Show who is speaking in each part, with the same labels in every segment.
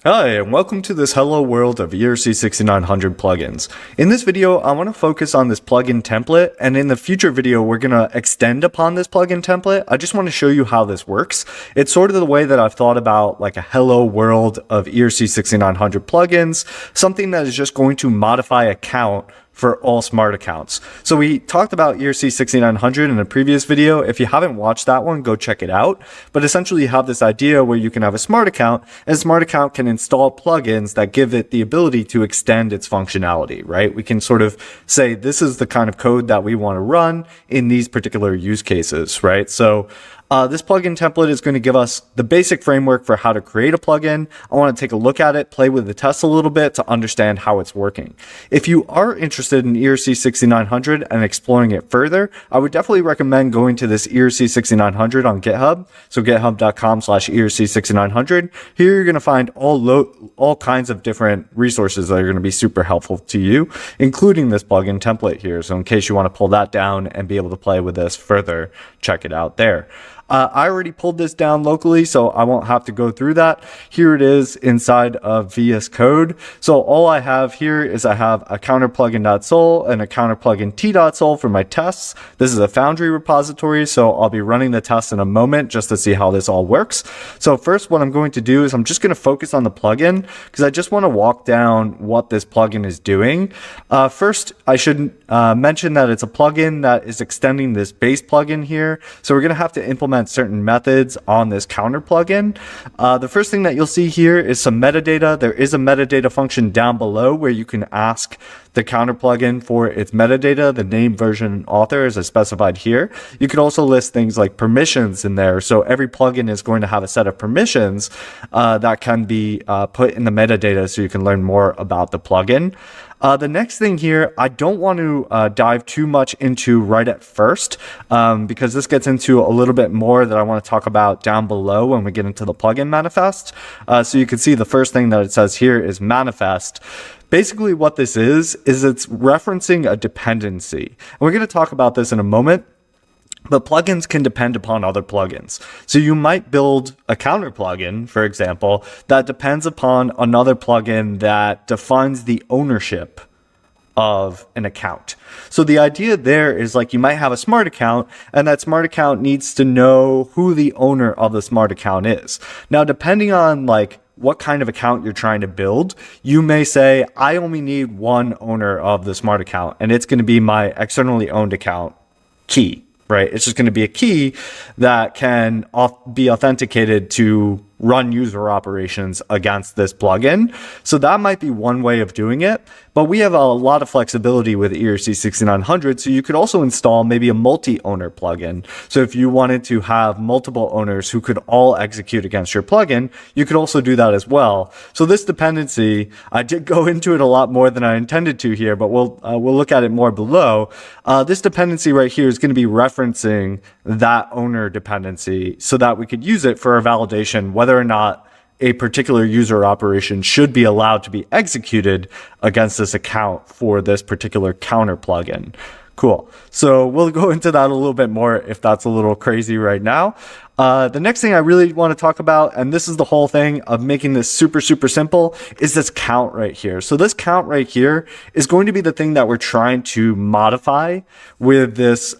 Speaker 1: Hi, and welcome to this hello world of ERC-6900 plugins. In this video, I want to focus on this plugin template, and in the future video, we're going to extend upon this plugin template. I just want to show you how this works. It's sort of the way that I've thought about like a hello world of ERC-6900 plugins, something that is just going to modify a count for all smart accounts. So we talked about ERC-6900 in a previous video. If you haven't watched that one, go check it out. But essentially you have this idea where you can have a smart account, and a smart account can install plugins that give it the ability to extend its functionality, right? We can sort of say, this is the kind of code that we want to run in these particular use cases, right? So this plugin template is going to give us the basic framework for how to create a plugin. I want to take a look at it, play with the test a little bit to understand how it's working. If you are interested in ERC-6900 and exploring it further, I would definitely recommend going to this ERC-6900 on GitHub. So github.com/ERC-6900. Here you're going to find all kinds of different resources that are going to be super helpful to you, including this plugin template here. So in case you want to pull that down and be able to play with this further, check it out there. I already pulled this down locally, so I won't have to go through that. Here it is inside of VS Code. So all I have here is I have a counter plugin.sol and a counter plugin t.sol for my tests. This is a Foundry repository, so I'll be running the tests in a moment just to see how this all works. So first, what I'm going to do is I'm just going to focus on the plugin because I just want to walk down what this plugin is doing. First, I should mention that it's a plugin that is extending this base plugin here. So we're going to have to implement certain methods on this counter plugin. The first thing that you'll see here is some metadata. There is a metadata function down below where you can ask the counter plugin for its metadata, the name, version, and author as I specified here. You could also list things like permissions in there. So every plugin is going to have a set of permissions that can be put in the metadata so you can learn more about the plugin. The next thing here, I don't want to dive too much into right at first because this gets into a little bit more that I want to talk about down below when we get into the plugin manifest. So you can see the first thing that it says here is manifest. Basically what this is it's referencing a dependency. And we're going to talk about this in a moment. But plugins can depend upon other plugins. So you might build a counter plugin, for example, that depends upon another plugin that defines the ownership of an account. So the idea there is like you might have a smart account, and that smart account needs to know who the owner of the smart account is. Now, depending on like what kind of account you're trying to build, you may say, I only need one owner of the smart account, and it's going to be my externally owned account key. Right? It's just going to be a key that can be authenticated to run user operations against this plugin. So that might be one way of doing it, but we have a lot of flexibility with ERC-6900. So you could also install maybe a multi-owner plugin. So if you wanted to have multiple owners who could all execute against your plugin, you could also do that as well. So this dependency, I did go into it a lot more than I intended to here, but we'll look at it more below. This dependency right here is going to be referencing that owner dependency so that we could use it for our validation, whether or not a particular user operation should be allowed to be executed against this account for this particular counter plugin. Cool. So we'll go into that a little bit more if that's a little crazy right now. The next thing I really want to talk about, and this is the whole thing of making this super, super simple, is this count right here. So this count right here is going to be the thing that we're trying to modify with this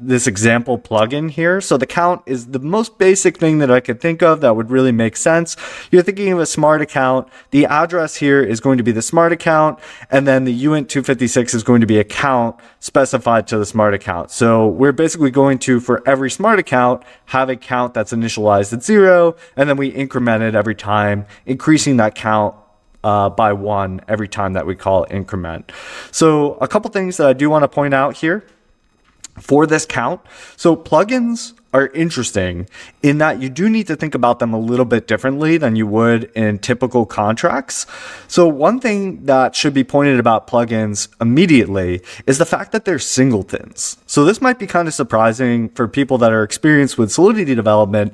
Speaker 1: this example plugin here. So the count is the most basic thing that I could think of that would really make sense. You're thinking of a smart account. The address here is going to be the smart account, and then the uint 256 is going to be a count specified to the smart account. So we're basically going to, for every smart account, have a count that's initialized at 0, and then we increment it every time, increasing that count by 1 every time that we call increment. So a couple things that I do want to point out here for this count. So plugins are interesting in that you do need to think about them a little bit differently than you would in typical contracts. So one thing that should be pointed about plugins immediately is the fact that they're singletons. So this might be kind of surprising for people that are experienced with Solidity development.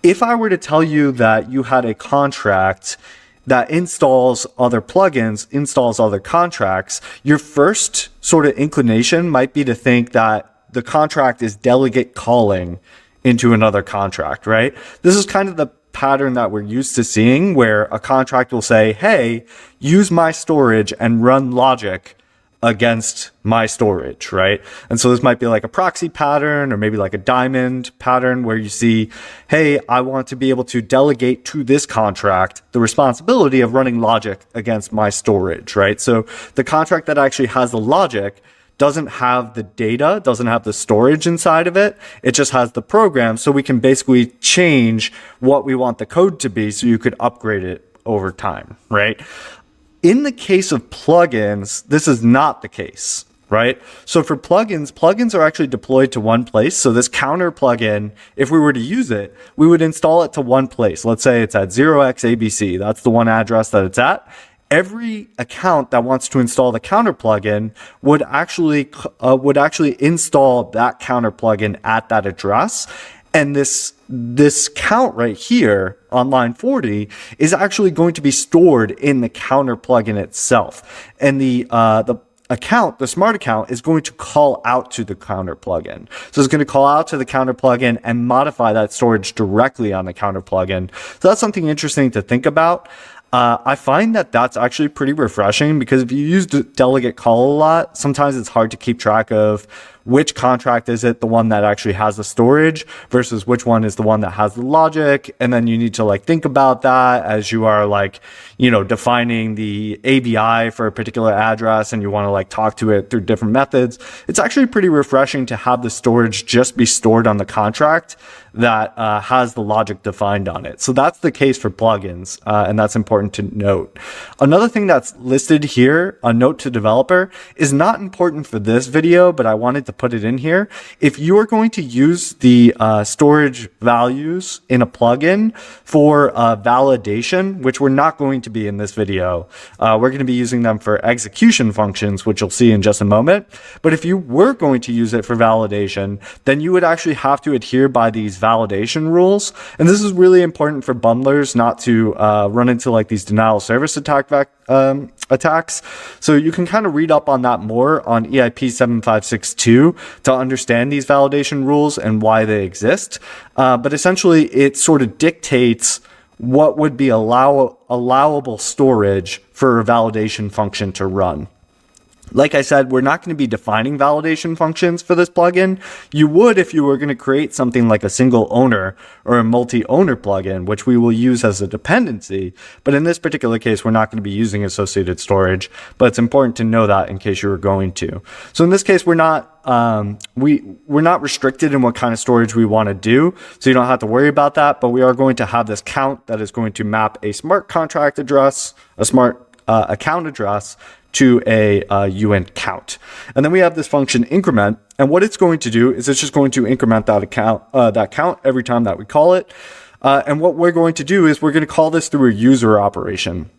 Speaker 1: If I were to tell you that you had a contract that installs other plugins, installs other contracts, your first sort of inclination might be to think that the contract is delegate calling into another contract, right? This is kind of the pattern that we're used to seeing where a contract will say, hey, use my storage and run logic against my storage, right? And so this might be like a proxy pattern or maybe like a diamond pattern where you see, hey, I want to be able to delegate to this contract the responsibility of running logic against my storage, right? So the contract that actually has the logic doesn't have the data, doesn't have the storage inside of it. It just has the program. So we can basically change what we want the code to be so you could upgrade it over time, right? In the case of plugins, this is not the case, right? So for plugins are actually deployed to one place. So this counter plugin, if we were to use it, we would install it to one place. Let's say it's at 0xabc. That's the one address that it's at. Every account that wants to install the counter plugin would actually install that counter plugin at that address. And this count right here on line 40 is actually going to be stored in the counter plugin itself. And the smart account is going to call out to the counter plugin. So it's going to call out to the counter plugin and modify that storage directly on the counter plugin. So that's something interesting to think about. I find that that's actually pretty refreshing because if you use delegate call a lot, sometimes it's hard to keep track of which contract is it, the one that actually has the storage versus which one is the one that has the logic. And then you need to like think about that as you are like, defining the ABI for a particular address and you want to like talk to it through different methods. It's actually pretty refreshing to have the storage just be stored on the contract that has the logic defined on it. So that's the case for plugins, and that's important to note. Another thing that's listed here, a note to developer, is not important for this video, but I wanted to put it in here. If you are going to use the storage values in a plugin for validation, which we're not going to be in this video, we're going to be using them for execution functions, which you'll see in just a moment. But if you were going to use it for validation, then you would actually have to adhere by these validation rules. And this is really important for bundlers not to run into like these denial of service attacks. So you can kind of read up on that more on EIP 7562 to understand these validation rules and why they exist. But essentially it sort of dictates what would be allowable storage for a validation function to run. Like I said, we're not going to be defining validation functions for this plugin. You would if you were going to create something like a single owner or a multi-owner plugin, which we will use as a dependency. But in this particular case, we're not going to be using associated storage, but it's important to know that in case you were going to. So in this case, we're not restricted in what kind of storage we want to do, so you don't have to worry about that. But we are going to have this count that is going to map a smart contract address, a smart account address, to a uint count. And then we have this function increment, and what it's going to do is it's just going to increment that count every time that we call it. And what we're going to do is we're going to call this through a user operation.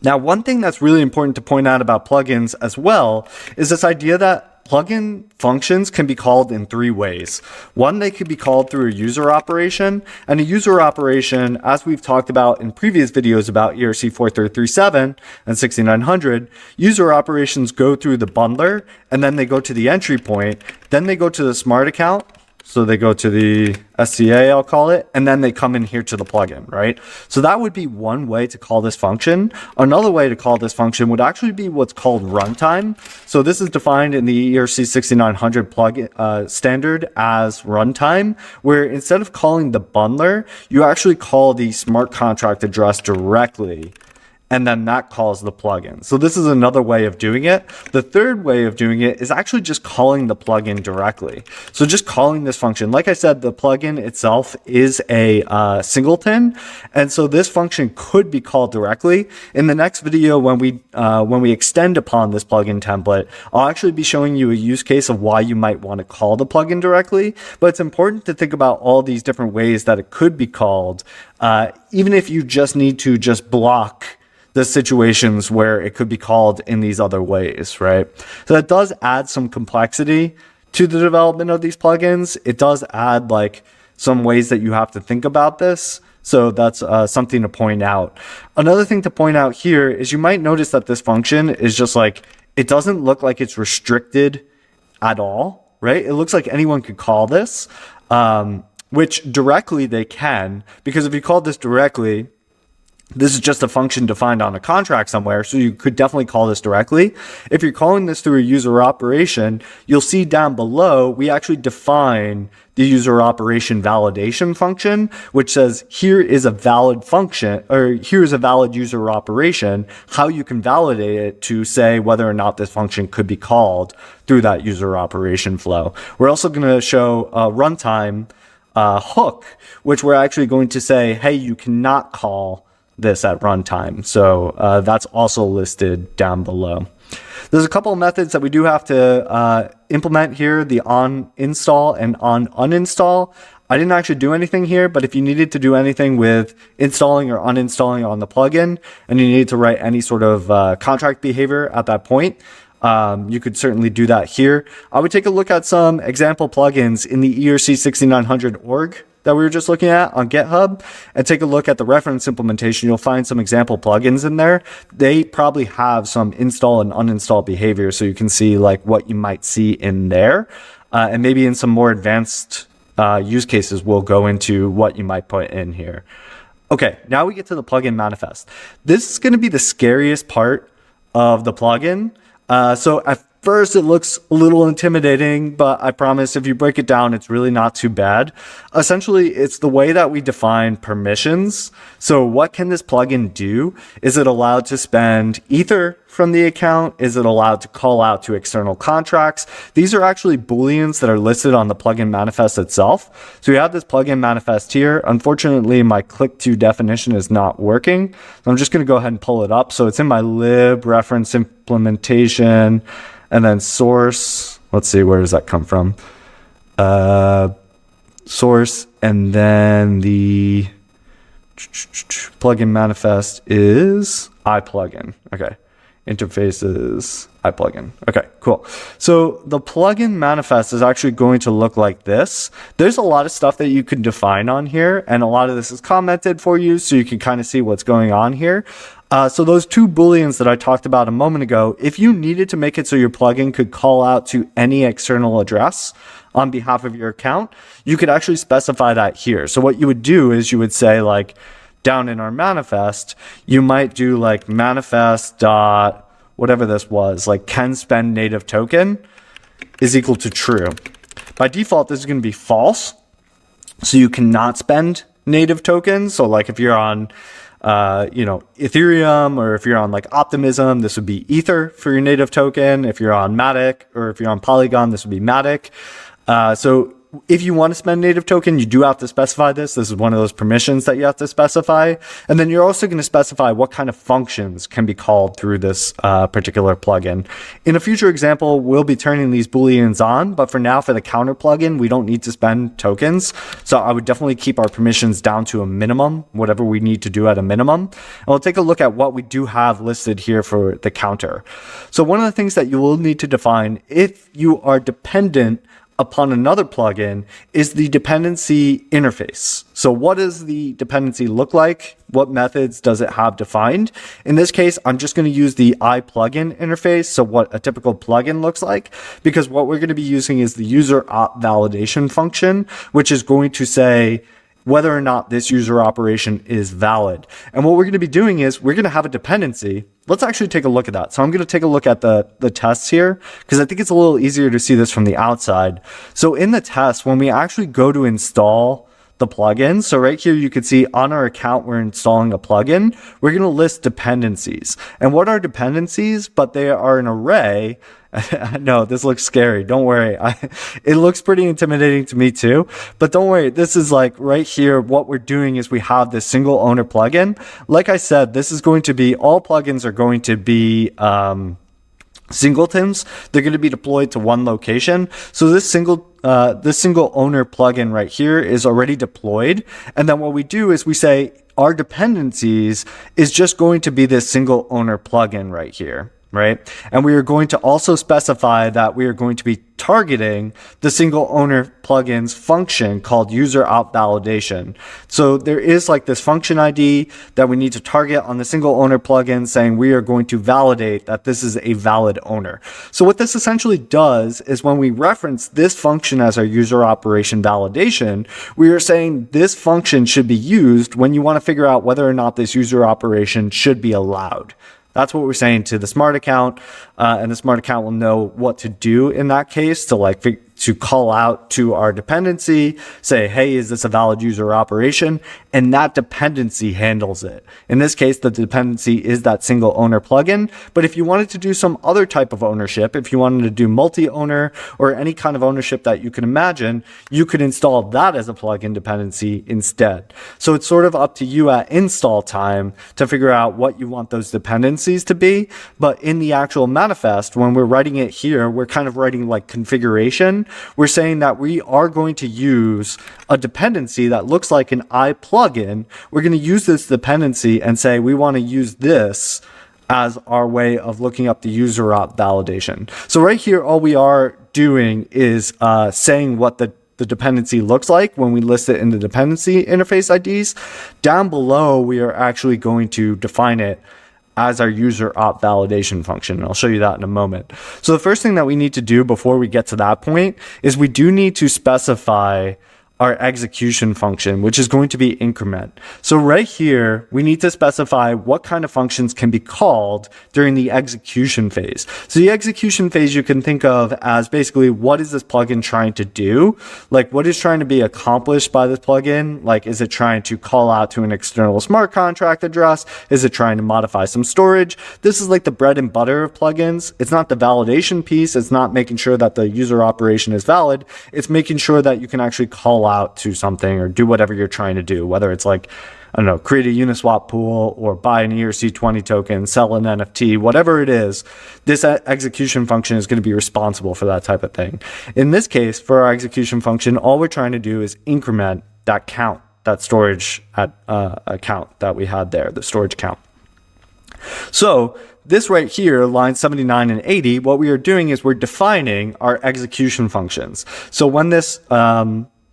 Speaker 1: Now, one thing that's really important to point out about plugins as well is this idea that plugin functions can be called in three ways. One, they could be called through a user operation, and a user operation, as we've talked about in previous videos about ERC-6900 and 6900, user operations go through the bundler, and then they go to the entry point, then they go to the smart account, so they go to the SCA, I'll call it, and then they come in here to the plugin, right? So that would be one way to call this function. Another way to call this function would actually be what's called runtime. So this is defined in the ERC-6900 plugin standard as runtime, where instead of calling the bundler, you actually call the smart contract address directly, and then that calls the plugin. So this is another way of doing it. The third way of doing it is actually just calling the plugin directly. So just calling this function. Like I said, the plugin itself is a singleton, and so this function could be called directly. In the next video, when we extend upon this plugin template, I'll actually be showing you a use case of why you might want to call the plugin directly. But it's important to think about all these different ways that it could be called, even if you just need to just block the situations where it could be called in these other ways, right? So that does add some complexity to the development of these plugins. It does add like some ways that you have to think about this. So that's something to point out. Another thing to point out here is you might notice that this function is just like, it doesn't look like it's restricted at all, right? It looks like anyone could call this. which directly they can, because if you call this directly, this is just a function defined on a contract somewhere, so you could definitely call this directly. If you're calling this through a user operation, you'll see down below, we actually define the user operation validation function, which says here is a valid function, or here's a valid user operation, how you can validate it to say whether or not this function could be called through that user operation flow. We're also going to show a runtime hook, which we're actually going to say, hey, you cannot call this at runtime. So that's also listed down below. There's a couple of methods that we do have to implement here, the on install and on uninstall. I didn't actually do anything here, but if you needed to do anything with installing or uninstalling on the plugin, and you needed to write any sort of contract behavior at that point, you could certainly do that here. I would take a look at some example plugins in the ERC-6900 org that we were just looking at on GitHub, and take a look at the reference implementation. You'll find some example plugins in there. They probably have some install and uninstall behavior, so you can see like what you might see in there. And maybe in some more advanced use cases, we'll go into what you might put in here. Okay, now we get to the plugin manifest. This is going to be the scariest part of the plugin. So at first, it looks a little intimidating, but I promise if you break it down, it's really not too bad. Essentially, it's the way that we define permissions. So what can this plugin do? Is it allowed to spend Ether from the account? Is it allowed to call out to external contracts? These are actually Booleans that are listed on the plugin manifest itself. So we have this plugin manifest here. Unfortunately, my click to definition is not working. So I'm just going to go ahead and pull it up. So it's in my lib reference implementation. And then source, let's see, where does that come from? Source, and then the plugin manifest is iPlugin. Okay, interfaces, iPlugin. Okay, cool. So the plugin manifest is actually going to look like this. There's a lot of stuff that you can define on here, and a lot of this is commented for you, so you can kind of see what's going on here. So those two Booleans that I talked about a moment ago, if you needed to make it so your plugin could call out to any external address on behalf of your account, you could actually specify that here. So what you would do is you would say, like, down in our manifest, you might do like manifest dot whatever this was, like can spend native token is equal to true. By default, this is going to be false. So you cannot spend native tokens. So like if you're on Ethereum, or if you're on like Optimism, this would be Ether for your native token. If you're on Matic, or if you're on Polygon, this would be Matic. So if you want to spend native token, you do have to specify this. This is one of those permissions that you have to specify. And then you're also going to specify what kind of functions can be called through this particular plugin. In a future example, we'll be turning these Booleans on, but for now, for the counter plugin, we don't need to spend tokens. So I would definitely keep our permissions down to a minimum, whatever we need to do at a minimum. And we'll take a look at what we do have listed here for the counter. So one of the things that you will need to define if you are dependent upon another plugin is the dependency interface. So what does the dependency look like? What methods does it have defined? In this case, I'm just going to use the iPlugin interface, so what a typical plugin looks like, because what we're going to be using is the user op validation function, which is going to say whether or not this user operation is valid. And what we're going to be doing is we're going to have a dependency. Let's actually take a look at that. So I'm going to take a look at the tests here, because I think it's a little easier to see this from the outside. So in the test, when we actually go to install the plugin, so right here you can see on our account we're installing a plugin, we're going to list dependencies. And what are dependencies? But they are an array. No, this looks scary. Don't worry. It looks pretty intimidating to me too, but don't worry. This is like right here. What we're doing is we have this single owner plugin. Like I said, this is going to be, all plugins are going to be, singletons. They're going to be deployed to one location. So this single owner plugin right here is already deployed. And then what we do is we say our dependencies is just going to be this single owner plugin right here. right? And we are going to also specify that we are going to be targeting the single owner plugin's function called user opt validation. So there is like this function ID that we need to target on the single owner plugin, saying we are going to validate that this is a valid owner. So what this essentially does is when we reference this function as our user operation validation, we are saying this function should be used when you want to figure out whether or not this user operation should be allowed. That's what we're saying to the smart account, and the smart account will know what to do in that case to call out to our dependency, say, hey, is this a valid user operation? And that dependency handles it. In this case, the dependency is that single owner plugin. But if you wanted to do some other type of ownership, if you wanted to do multi-owner or any kind of ownership that you can imagine, you could install that as a plugin dependency instead. So it's sort of up to you at install time to figure out what you want those dependencies to be. But in the actual manifest, when we're writing it here, we're kind of writing like configuration. We're saying that we are going to use a dependency that looks like an I plugin. We're going to use this dependency and say we want to use this as our way of looking up the user opt validation. So right here, all we are doing is saying what the dependency looks like when we list it in the dependency interface IDs. Down below, we are actually going to define it as our user opt validation function. And I'll show you that in a moment. So the first thing that we need to do before we get to that point is we do need to specify our execution function, which is going to be increment. So right here, we need to specify what kind of functions can be called during the execution phase. So the execution phase you can think of as basically what is this plugin trying to do? Like what is trying to be accomplished by this plugin? Like is it trying to call out to an external smart contract address? Is it trying to modify some storage? This is like the bread and butter of plugins. It's not the validation piece. It's not making sure that the user operation is valid. It's making sure that you can actually call out to something or do whatever you're trying to do, whether it's like, I don't know, create a Uniswap pool or buy an ERC-20 token, sell an NFT, whatever it is, this execution function is going to be responsible for that type of thing. In this case, for our execution function, all we're trying to do is increment that count, that storage account that we had there, the storage count. So this right here, lines 79 and 80, what we are doing is we're defining our execution functions. So when this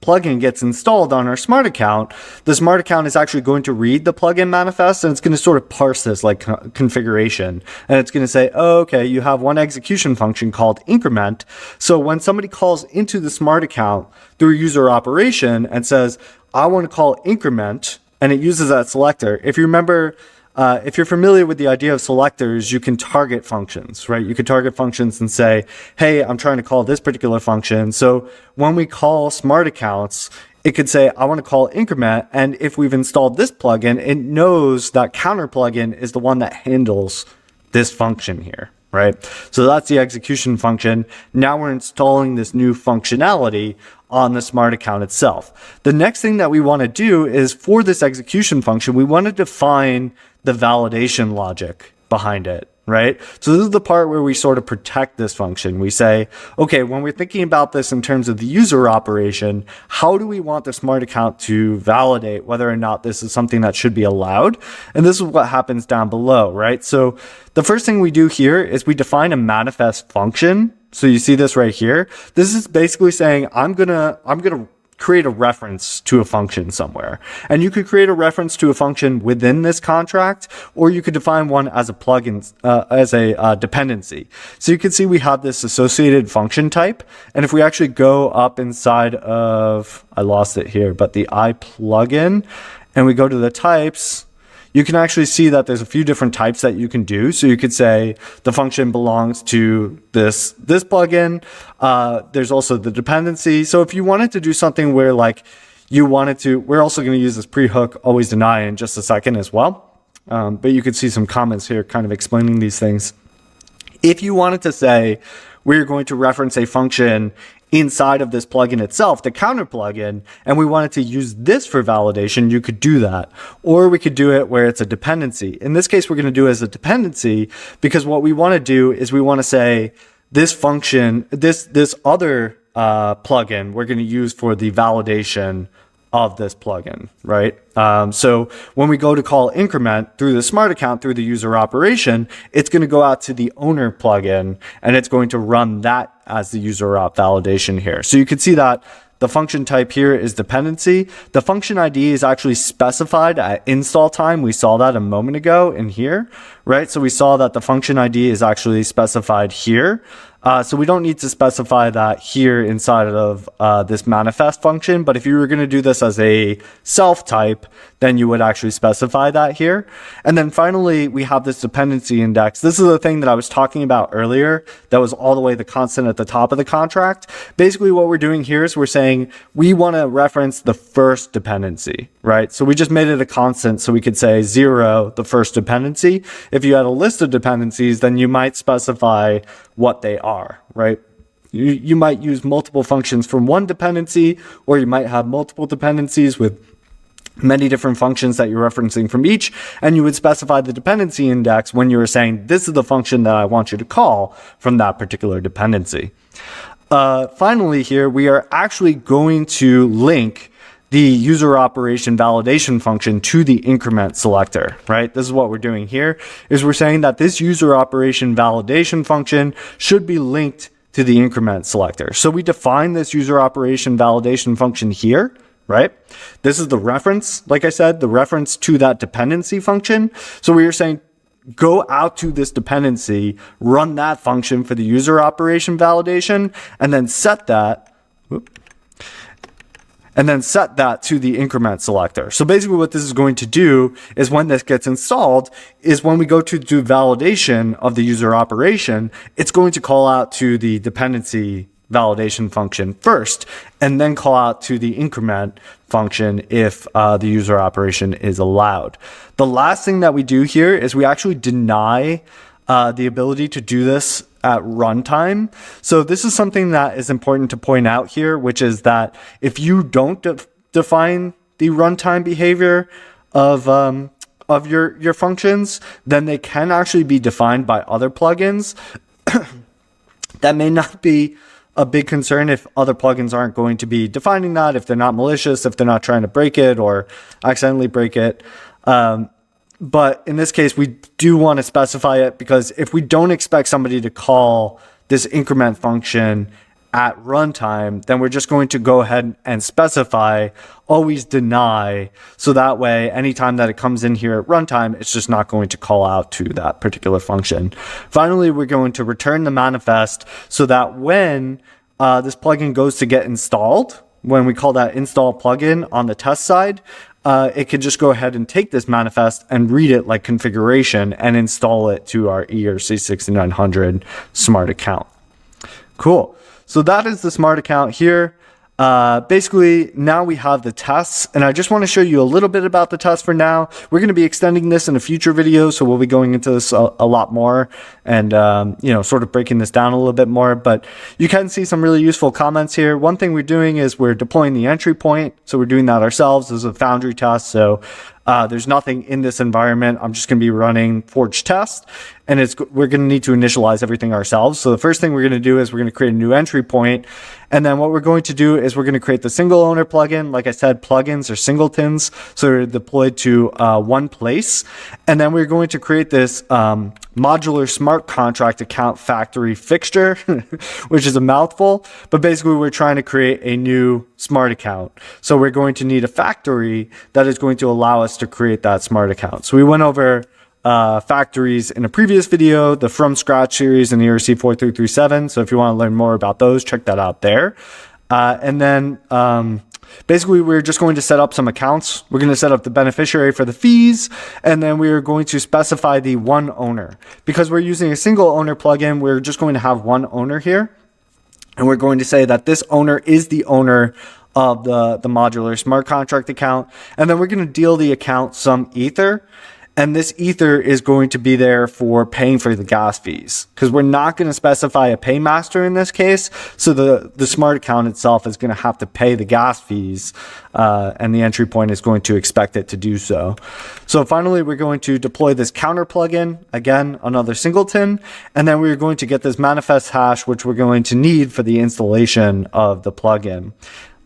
Speaker 1: plugin gets installed on our smart account, the smart account is actually going to read the plugin manifest and it's going to sort of parse this like configuration. And it's going to say, oh, okay, you have one execution function called increment. So when somebody calls into the smart account through user operation and says, I want to call increment, and it uses that selector. If you remember, if you're familiar with the idea of selectors, you can target functions, right? You could target functions and say, hey, I'm trying to call this particular function. So when we call smart accounts, it could say, I want to call increment. And if we've installed this plugin, it knows that counter plugin is the one that handles this function here, right? So that's the execution function. Now we're installing this new functionality on the smart account itself. The next thing that we want to do is for this execution function, we want to define the validation logic behind it, right? So this is the part where we sort of protect this function. We say, okay, when we're thinking about this in terms of the user operation, how do we want the smart account to validate whether or not this is something that should be allowed? And this is what happens down below, right? So the first thing we do here is we define a manifest function. So you see this right here. This is basically saying, I'm gonna create a reference to a function somewhere. And you could create a reference to a function within this contract, or you could define one as a plugin, as a dependency. So you can see we have this associated function type. And if we actually go up inside of, I lost it here, but the I plugin, and we go to the types, you can actually see that there's a few different types that you can do. So you could say the function belongs to this plugin. There's also the dependency. So if you wanted to do something where like you wanted to, we're also going to use this pre-hook always deny in just a second as well. But you could see some comments here kind of explaining these things. If you wanted to say we're going to reference a function inside of this plugin itself, the counter plugin, and we wanted to use this for validation, you could do that. Or we could do it where it's a dependency. In this case, we're going to do it as a dependency because what we want to do is we want to say this function, this other plugin we're going to use for the validation of this plugin, right? So when we go to call increment through the smart account, through the user operation, it's going to go out to the owner plugin and it's going to run that as the user op validation here. So you can see that the function type here is dependency. The function ID is actually specified at install time. We saw that a moment ago in here, right? So we saw that the function ID is actually specified here. So we don't need to specify that here inside of this manifest function. But if you were going to do this as a self type, then you would actually specify that here. And then finally, we have this dependency index. This is the thing that I was talking about earlier that was all the way the constant at the top of the contract. Basically, what we're doing here is we're saying we want to reference the first dependency, right? So we just made it a constant so we could say 0, the first dependency. If you had a list of dependencies, then you might specify what they are, right? You might use multiple functions from one dependency, or you might have multiple dependencies with many different functions that you're referencing from each, and you would specify the dependency index when you were saying, this is the function that I want you to call from that particular dependency. Finally here, we are actually going to link the user operation validation function to the increment selector, right? This is what we're doing here, is we're saying that this user operation validation function should be linked to the increment selector. So we define this user operation validation function here, right? This is the reference, like I said, the reference to that dependency function. So we are saying, go out to this dependency, run that function for the user operation validation, and then set that, to the increment selector. So basically what this is going to do is when this gets installed is when we go to do validation of the user operation, it's going to call out to the dependency validation function first, and then call out to the increment function if the user operation is allowed. The last thing that we do here is we actually deny the ability to do this at runtime. So this is something that is important to point out here, which is that if you don't define the runtime behavior of your functions, then they can actually be defined by other plugins. That may not be a big concern if other plugins aren't going to be defining that, if they're not malicious, if they're not trying to break it or accidentally break it. But in this case, we do want to specify it because if we don't expect somebody to call this increment function at runtime, then we're just going to go ahead and specify always deny. So that way, anytime that it comes in here at runtime, it's just not going to call out to that particular function. Finally, we're going to return the manifest so that when this plugin goes to get installed, when we call that install plugin on the test side, it can just go ahead and take this manifest and read it like configuration and install it to our ERC-6900 smart account. Cool. So that is the smart account here. Basically, now we have the tests, and I just want to show you a little bit about the test for now. We're going to be extending this in a future video, so we'll be going into this a lot more and, sort of breaking this down a little bit more. But you can see some really useful comments here. One thing we're doing is we're deploying the entry point. So we're doing that ourselves as a Foundry test. So there's nothing in this environment. I'm just going to be running Forge test, and we're going to need to initialize everything ourselves. So the first thing we're going to do is we're going to create a new entry point. And then what we're going to do is we're going to create the single owner plugin. Like I said, plugins are singletons, so they're deployed to one place. And then we're going to create this modular smart contract account factory fixture, which is a mouthful. But basically, we're trying to create a new smart account. So we're going to need a factory that is going to allow us to create that smart account. So we went over factories in a previous video, the From Scratch series and the ERC-4337. So if you want to learn more about those, check that out there. And then basically, we're just going to set up some accounts. We're going to set up the beneficiary for the fees, and then we're going to specify the one owner. Because we're using a single owner plugin, we're just going to have one owner here. And we're going to say that this owner is the owner of the modular smart contract account. And then we're going to deal the account some ether. And this ether is going to be there for paying for the gas fees, because we're not going to specify a paymaster in this case. So the smart account itself is going to have to pay the gas fees, and the entry point is going to expect it to do so. So finally, we're going to deploy this counter plugin, again, another singleton, and then we're going to get this manifest hash, which we're going to need for the installation of the plugin.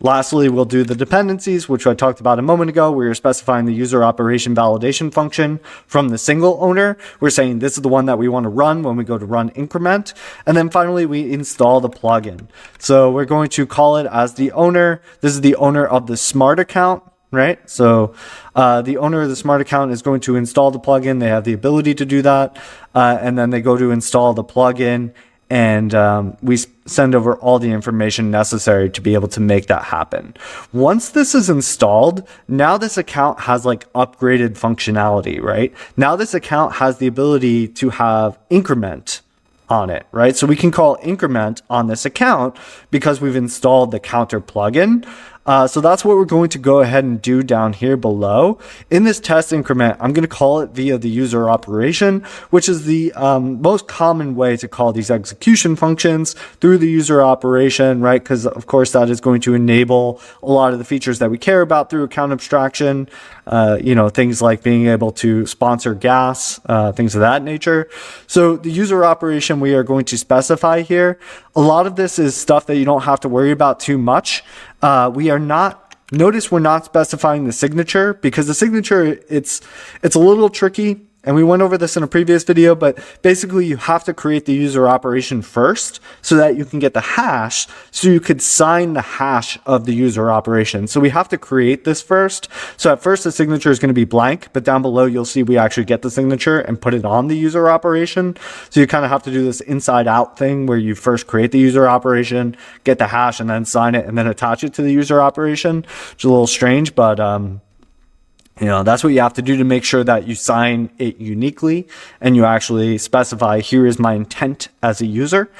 Speaker 1: Lastly, we'll do the dependencies, which I talked about a moment ago. We were specifying the user operation validation function from the single owner. We're saying this is the one that we want to run when we go to run increment. And then finally, we install the plugin. So we're going to call it as the owner. This is the owner of the smart account, right? So the owner of the smart account is going to install the plugin. They have the ability to do that. And then they go to install the plugin, and we send over all the information necessary to be able to make that happen. Once this is installed, now this account has like upgraded functionality, right? Now this account has the ability to have increment on it, right? So we can call increment on this account because we've installed the counter plugin. So that's what we're going to go ahead and do down here below. In this test increment, I'm going to call it via the user operation, which is the most common way to call these execution functions through the user operation, right? Because of course that is going to enable a lot of the features that we care about through account abstraction, things like being able to sponsor gas, things of that nature. So the user operation we are going to specify here, a lot of this is stuff that you don't have to worry about too much. Notice we're not specifying the signature because the signature, it's a little tricky. And we went over this in a previous video, but basically you have to create the user operation first so that you can get the hash, so you could sign the hash of the user operation. So we have to create this first. So at first the signature is going to be blank, but down below you'll see we actually get the signature and put it on the user operation. So you kind of have to do this inside out thing where you first create the user operation, get the hash, and then sign it and then attach it to the user operation, which is a little strange, but that's what you have to do to make sure that you sign it uniquely and you actually specify, here is my intent as a user.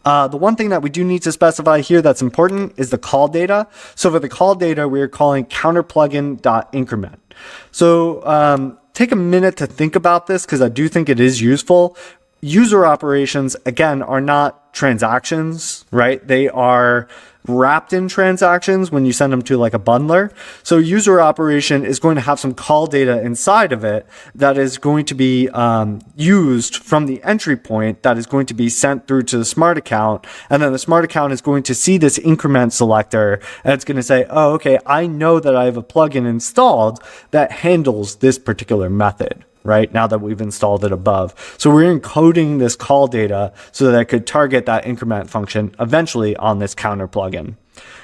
Speaker 1: The one thing that we do need to specify here that's important is the call data. So for the call data, we're calling counterplugin.increment. So take a minute to think about this because I do think it is useful. User operations, again, are not transactions, right? They are wrapped in transactions when you send them to like a bundler. So user operation is going to have some call data inside of it that is going to be used from the entry point that is going to be sent through to the smart account. And then the smart account is going to see this increment selector and it's going to say, oh, okay, I know that I have a plugin installed that handles this particular method. Right now that we've installed it above. So we're encoding this call data so that it could target that increment function eventually on this counter plugin.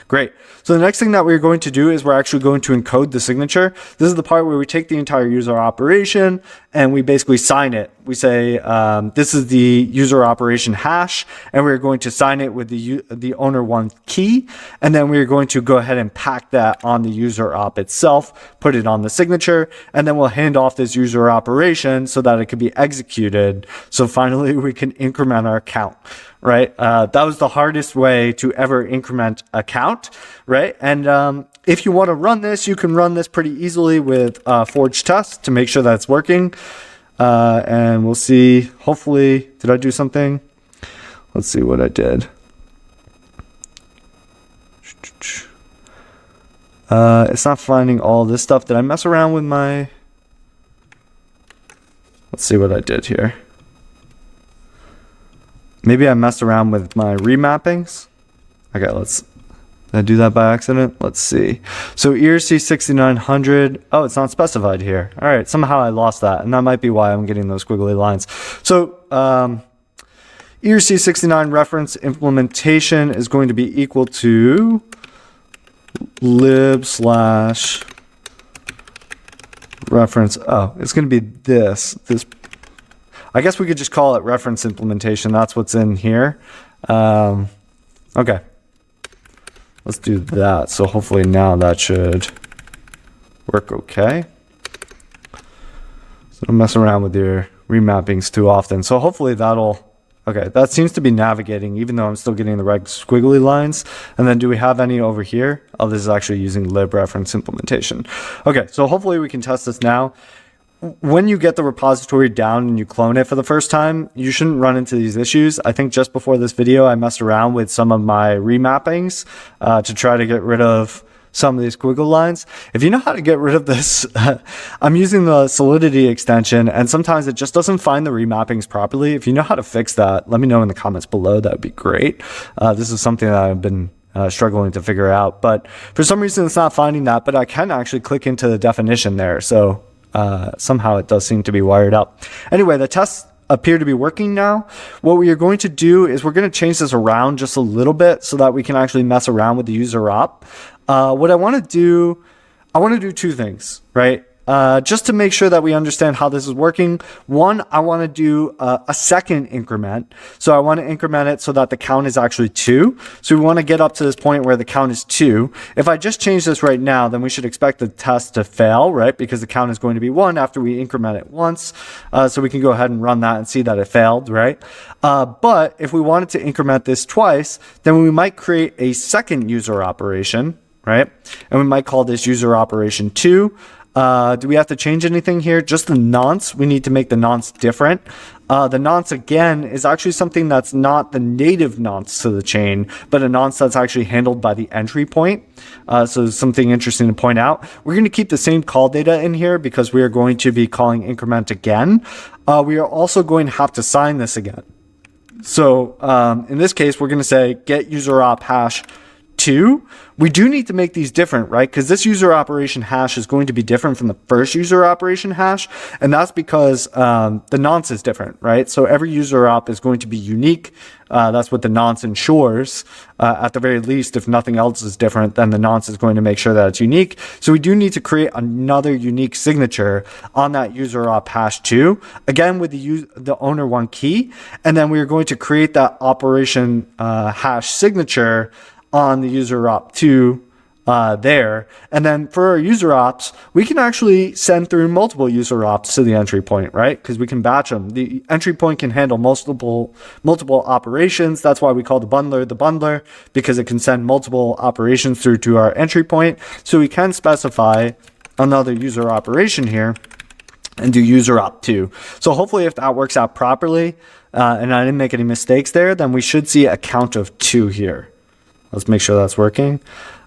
Speaker 1: Great. So the next thing that we're going to do is we're actually going to encode the signature. This is the part where we take the entire user operation and we basically sign it. We say, this is the user operation hash, and we're going to sign it with the owner one key. And then we're going to go ahead and pack that on the user op itself, put it on the signature, and then we'll hand off this user operation so that it can be executed. So finally we can increment our account. Right? That was the hardest way to ever increment a count, right? And if you want to run this, you can run this pretty easily with Forge test to make sure that it's working. And we'll see, hopefully, did I do something? Let's see what I did. It's not finding all this stuff. Did I mess around with my... Let's see what I did here. Maybe I messed around with my remappings. Okay, did I do that by accident? Let's see. So ERC-6900, oh, it's not specified here. All right, somehow I lost that, and that might be why I'm getting those squiggly lines. So ERC-69 reference implementation is going to be equal to lib/reference. Oh, it's going to be this. I guess we could just call it reference implementation. That's what's in here. Okay. Let's do that. So hopefully now that should work okay. So don't mess around with your remappings too often. So hopefully okay, that seems to be navigating, even though I'm still getting the right squiggly lines. And then do we have any over here? Oh, this is actually using lib reference implementation. Okay, so hopefully we can test this now. When you get the repository down and you clone it for the first time, you shouldn't run into these issues. I think just before this video, I messed around with some of my remappings to try to get rid of some of these squiggle lines. If you know how to get rid of this, I'm using the Solidity extension, and sometimes it just doesn't find the remappings properly. If you know how to fix that, let me know in the comments below. That would be great. This is something that I've been struggling to figure out. But for some reason, it's not finding that. But I can actually click into the definition there. So somehow it does seem to be wired up. Anyway, the tests appear to be working now. What we are going to do is we're going to change this around just a little bit so that we can actually mess around with the user op. What I want to do two things, right? Just to make sure that we understand how this is working. One, I want to do a second increment. So I want to increment it so that the count is actually 2. So we want to get up to this point where the count is 2. If I just change this right now, then we should expect the test to fail, right? Because the count is going to be 1 after we increment it once. So we can go ahead and run that and see that it failed, right? But if we wanted to increment this twice, then we might create a second user operation, right? And we might call this user operation 2. Do we have to change anything here? Just the nonce. We need to make the nonce different. The nonce, again, is actually something that's not the native nonce to the chain, but a nonce that's actually handled by the entry point. So something interesting to point out. We're going to keep the same call data in here because we are going to be calling increment again. We are also going to have to sign this again. So in this case, we're going to say get user op hash 2. We do need to make these different, right? Because this user operation hash is going to be different from the first user operation hash. And that's because the nonce is different, right? So every user op is going to be unique. That's what the nonce ensures. At the very least, if nothing else is different, then the nonce is going to make sure that it's unique. So we do need to create another unique signature on that user op hash 2, again with the owner 1 key. And then we're going to create that operation hash signature on the user op 2 there. And then for our user ops, we can actually send through multiple user ops to the entry point, right? Because we can batch them. The entry point can handle multiple operations. That's why we call the bundler, because it can send multiple operations through to our entry point. So we can specify another user operation here and do user op 2. So hopefully if that works out properly, and I didn't make any mistakes there, then we should see a count of 2 here. Let's make sure that's working.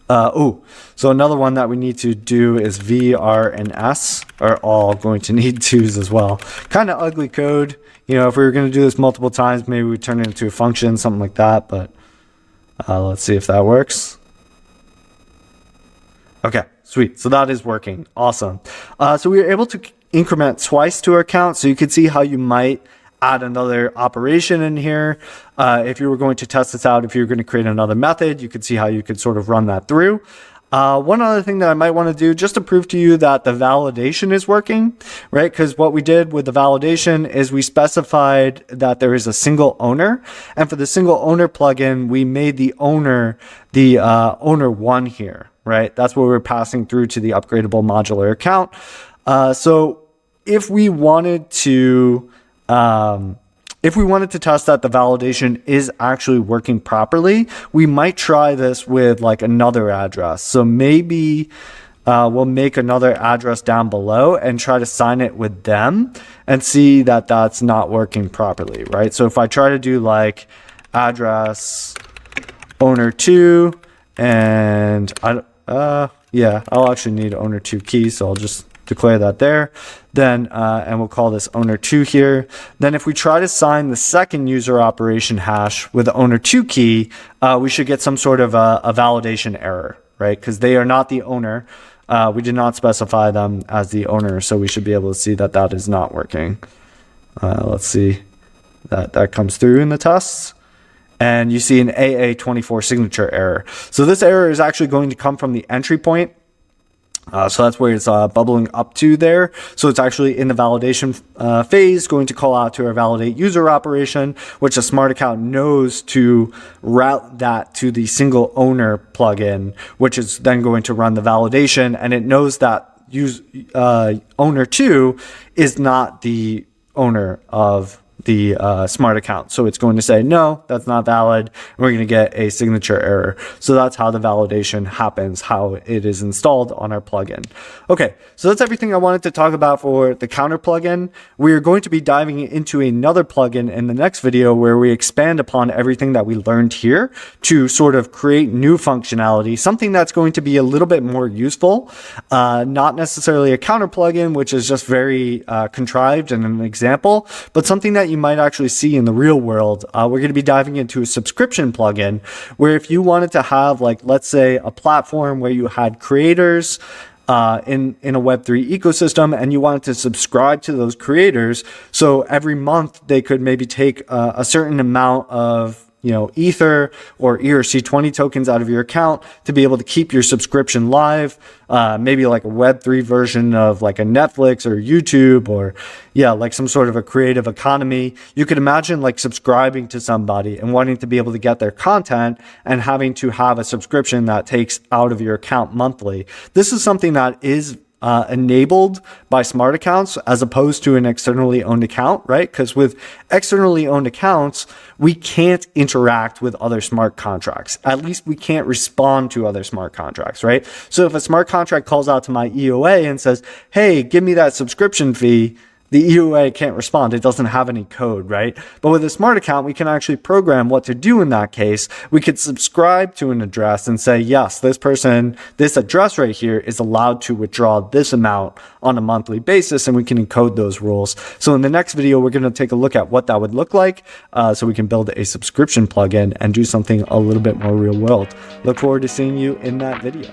Speaker 1: So another one that we need to do is V, R, and S are all going to need 2s as well. Kind of ugly code. You know, if we were going to do this multiple times, maybe we turn it into a function, something like that. But let's see if that works. Okay, sweet. So that is working. Awesome. So we were able to increment twice to our count. So you can see how you might add another operation in here. If you were going to test this out, if you were going to create another method, you could see how you could sort of run that through. One other thing that I might want to do just to prove to you that the validation is working, right? Because what we did with the validation is we specified that there is a single owner. And for the single owner plugin, we made the owner owner 1 here, right? That's what we're passing through to the upgradable modular account. So if we wanted to test that the validation is actually working properly, we might try this with like another address. So maybe we'll make another address down below and try to sign it with them and see that that's not working properly, right? So if I try to do like address owner 2 and I'll actually need owner 2 key, so I'll just declare that there. Then, and we'll call this owner 2 here. Then if we try to sign the second user operation hash with the owner 2 key, we should get some sort of a validation error, right? Because they are not the owner. We did not specify them as the owner, so we should be able to see that that is not working. Let's see that comes through in the tests. And you see an AA24 signature error. So this error is actually going to come from the entry point. So that's where it's bubbling up to there. So it's actually in the validation phase, going to call out to our validate user operation, which a smart account knows to route that to the single owner plugin, which is then going to run the validation. And it knows that owner 2 is not the owner of the smart account. So it's going to say, no, that's not valid. And we're going to get a signature error. So that's how the validation happens, how it is installed on our plugin. Okay, so that's everything I wanted to talk about for the counter plugin. We are going to be diving into another plugin in the next video where we expand upon everything that we learned here to sort of create new functionality, something that's going to be a little bit more useful, not necessarily a counter plugin, which is just very contrived and an example, but something that you might actually see in the real world. We're going to be diving into a subscription plugin where if you wanted to have, like, let's say a platform where you had creators in a Web3 ecosystem, and you wanted to subscribe to those creators. So every month they could maybe take a certain amount of Ether or ERC-20 tokens out of your account to be able to keep your subscription live, maybe like a Web3 version of like a Netflix or YouTube, or like some sort of a creative economy. You could imagine like subscribing to somebody and wanting to be able to get their content and having to have a subscription that takes out of your account monthly. This is something that is enabled by smart accounts as opposed to an externally owned account, right? Because with externally owned accounts, we can't interact with other smart contracts. At least we can't respond to other smart contracts, right? So if a smart contract calls out to my EOA and says, hey, give me that subscription fee, the EOA can't respond. It doesn't have any code, right? But with a smart account, we can actually program what to do in that case. We could subscribe to an address and say, yes, this address right here is allowed to withdraw this amount on a monthly basis, and we can encode those rules. So in the next video, we're going to take a look at what that would look like so we can build a subscription plugin and do something a little bit more real world. Look forward to seeing you in that video.